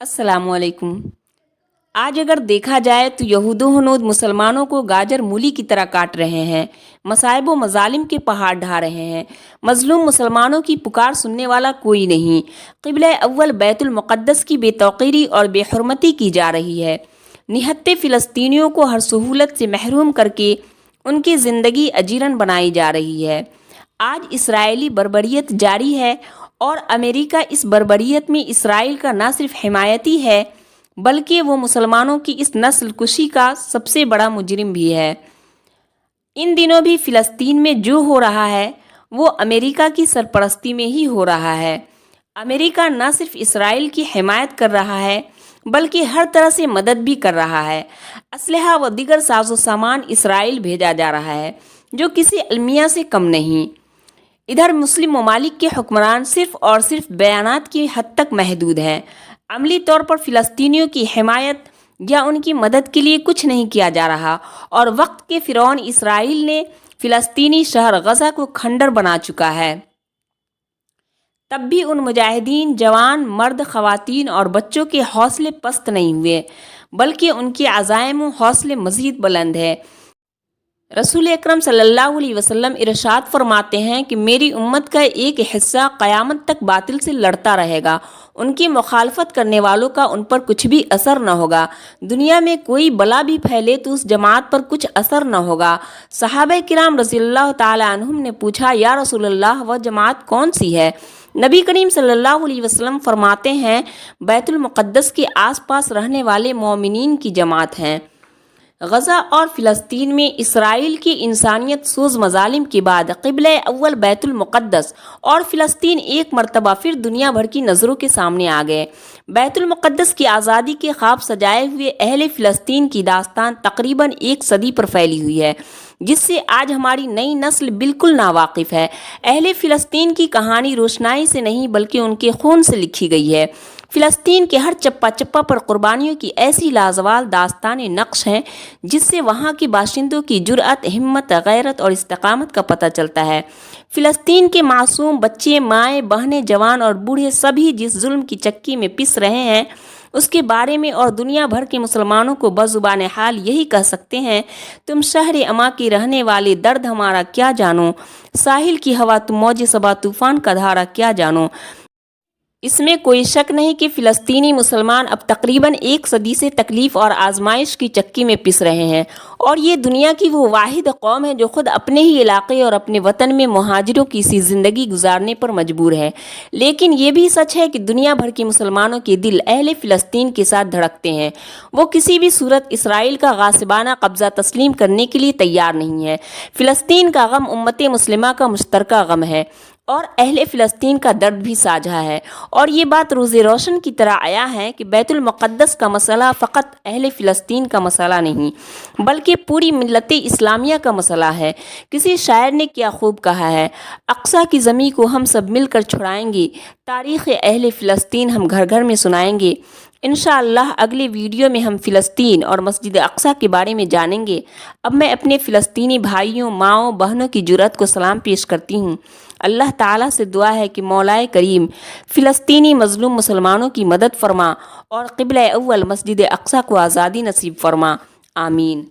السلام علیکم۔ آج اگر دیکھا جائے تو یہود و ہنود مسلمانوں کو گاجر مولی کی طرح کاٹ رہے ہیں، مصائب و مظالم کے پہاڑ ڈھا رہے ہیں، مظلوم مسلمانوں کی پکار سننے والا کوئی نہیں، قبلہ اول بیت المقدس کی بے توقیری اور بے حرمتی کی جا رہی ہے، نہتے فلسطینیوں کو ہر سہولت سے محروم کر کے ان کی زندگی اجیرن بنائی جا رہی ہے۔ آج اسرائیلی بربریت جاری ہے اور امریکہ اس بربریت میں اسرائیل کا نہ صرف حمایتی ہے بلکہ وہ مسلمانوں کی اس نسل کشی کا سب سے بڑا مجرم بھی ہے۔ ان دنوں بھی فلسطین میں جو ہو رہا ہے وہ امریکہ کی سرپرستی میں ہی ہو رہا ہے۔ امریکہ نہ صرف اسرائیل کی حمایت کر رہا ہے بلکہ ہر طرح سے مدد بھی کر رہا ہے۔ اسلحہ و دیگر ساز و سامان اسرائیل بھیجا جا رہا ہے جو کسی المیہ سے کم نہیں۔ ادھر مسلم ممالک کے حکمران صرف اور صرف بیانات کی حد تک محدود ہیں، عملی طور پر فلسطینیوں کی حمایت یا ان کی مدد کے لیے کچھ نہیں کیا جا رہا، اور وقت کے فرعون اسرائیل نے فلسطینی شہر غزہ کو کھنڈر بنا چکا ہے۔ تب بھی ان مجاہدین، جوان، مرد، خواتین اور بچوں کے حوصلے پست نہیں ہوئے بلکہ ان کے عزائم و حوصلے مزید بلند ہیں۔ رسول اکرم صلی اللہ علیہ وسلم ارشاد فرماتے ہیں کہ میری امت کا ایک حصہ قیامت تک باطل سے لڑتا رہے گا، ان کی مخالفت کرنے والوں کا ان پر کچھ بھی اثر نہ ہوگا، دنیا میں کوئی بلا بھی پھیلے تو اس جماعت پر کچھ اثر نہ ہوگا۔ صحابہ کرام رضی اللہ تعالی عنہم نے پوچھا، یا رسول اللہ وہ جماعت کون سی ہے؟ نبی کریم صلی اللہ علیہ وسلم فرماتے ہیں، بیت المقدس کے آس پاس رہنے والے مومنین کی جماعت ہیں۔ غزہ اور فلسطین میں اسرائیل کی انسانیت سوز مظالم کے بعد قبلہ اول بیت المقدس اور فلسطین ایک مرتبہ پھر دنیا بھر کی نظروں کے سامنے آ گئے۔ بیت المقدس کی آزادی کے خواب سجائے ہوئے اہل فلسطین کی داستان تقریباً ایک صدی پر پھیلی ہوئی ہے، جس سے آج ہماری نئی نسل بالکل ناواقف ہے۔ اہل فلسطین کی کہانی روشنائی سے نہیں بلکہ ان کے خون سے لکھی گئی ہے۔ فلسطین کے ہر چپا چپا پر قربانیوں کی ایسی لازوال داستانیں نقش ہیں جس سے وہاں کے باشندوں کی جرأت، ہمت، غیرت اور استقامت کا پتہ چلتا ہے۔ فلسطین کے معصوم بچے، مائیں، بہنیں، جوان اور بوڑھے سبھی جس ظلم کی چکی میں پس رہے ہیں اس کے بارے میں اور دنیا بھر کے مسلمانوں کو بزبان حال یہی کہہ سکتے ہیں، تم شہر اما کے رہنے والے درد ہمارا کیا جانو، ساحل کی ہوا تم موج صبا طوفان کا دھارا کیا جانو۔ اس میں کوئی شک نہیں کہ فلسطینی مسلمان اب تقریباً ایک صدی سے تکلیف اور آزمائش کی چکی میں پس رہے ہیں، اور یہ دنیا کی وہ واحد قوم ہے جو خود اپنے ہی علاقے اور اپنے وطن میں مہاجروں کی سی زندگی گزارنے پر مجبور ہے۔ لیکن یہ بھی سچ ہے کہ دنیا بھر کے مسلمانوں کے دل اہل فلسطین کے ساتھ دھڑکتے ہیں، وہ کسی بھی صورت اسرائیل کا غاصبانہ قبضہ تسلیم کرنے کے لیے تیار نہیں ہے۔ فلسطین کا غم امت مسلمہ کا مشترکہ غم ہے اور اہل فلسطین کا درد بھی ساجھا ہے، اور یہ بات روز روشن کی طرح آیا ہے کہ بیت المقدس کا مسئلہ فقط اہل فلسطین کا مسئلہ نہیں بلکہ پوری ملت اسلامیہ کا مسئلہ ہے۔ کسی شاعر نے کیا خوب کہا ہے، اقصی کی زمین کو ہم سب مل کر چھڑائیں گے، تاریخ اہل فلسطین ہم گھر گھر میں سنائیں گے۔ انشاءاللہ اگلے ویڈیو میں ہم فلسطین اور مسجد اقصی کے بارے میں جانیں گے۔ اب میں اپنے فلسطینی بھائیوں، ماؤں، بہنوں کی جرأت کو سلام پیش کرتی ہوں۔ اللہ تعالیٰ سے دعا ہے کہ مولا کریم فلسطینی مظلوم مسلمانوں کی مدد فرما اور قبلہ اول مسجد اقصی کو آزادی نصیب فرما، آمین۔